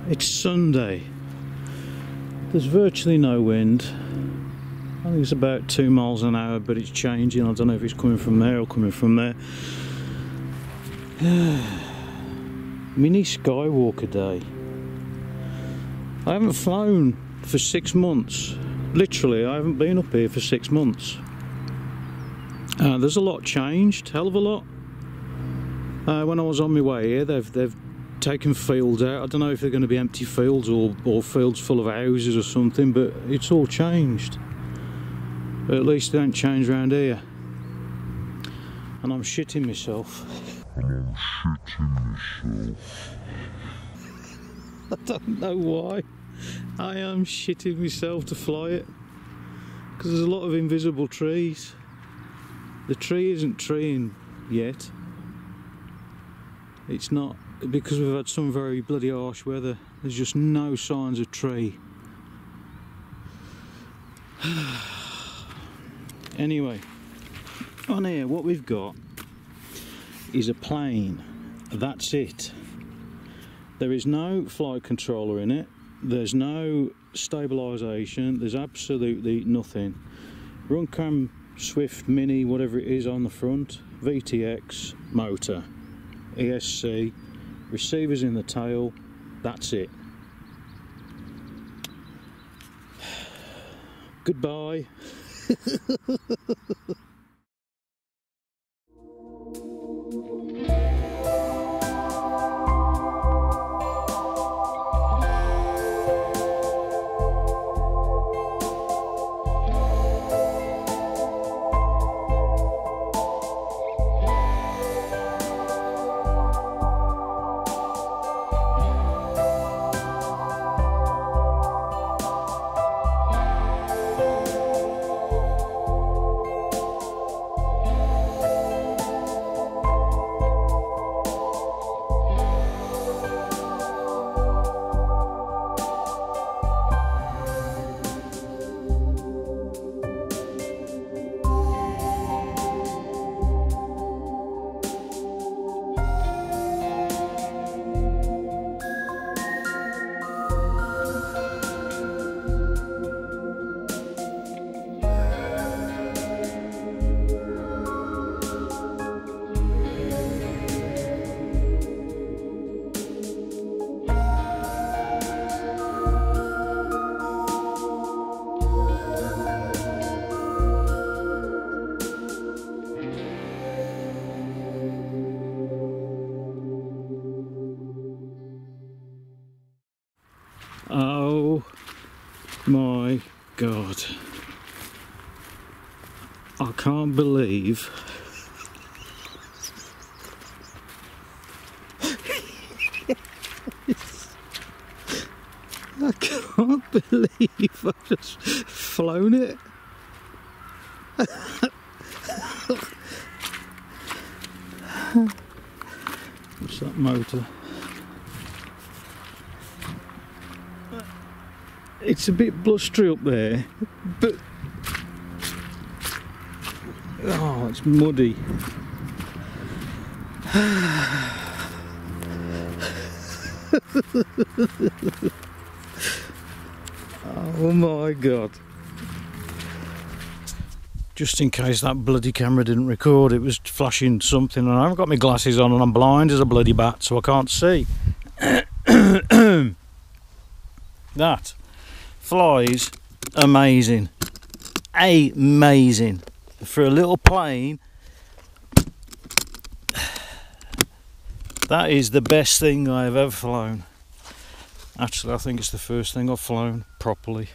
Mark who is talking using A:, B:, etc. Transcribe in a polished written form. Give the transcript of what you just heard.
A: It's Sunday. There's virtually no wind. I think it's about 2 miles an hour, but it's changing. I don't know if it's coming from there or coming from there. Mini Skywalker day. I haven't flown for 6 months. Literally, I haven't been up here for 6 months. There's a lot changed, hell of a lot. When I was on my way here, they've taken fields out. I don't know if they're going to be empty fields or fields full of houses or something, but it's all changed. But at least they don't change around here. And I'm shitting myself. I don't know why. I am shitting myself to fly it. Because there's a lot of invisible trees. The tree isn't treeing yet. It's not, because we've had some very bloody harsh weather. There's just no signs of tree. Anyway, on here what we've got is a plane. That's it. There is no flight controller in it. There's no stabilisation. There's absolutely nothing. Runcam Swift Mini, whatever it is on the front, VTX motor, ESC, receivers in the tail. That's it. Goodbye. Oh my God. I can't believe I can't believe I've just flown it. What's that motor? It's a bit blustery up there, but oh, it's muddy. Oh my God. Just in case that bloody camera didn't record, it was flashing something, and I haven't got my glasses on and I'm blind as a bloody bat, so I can't see. That flies amazing. Amazing. For a little plane, that is the best thing I've ever flown. Actually, I think it's the first thing I've flown properly.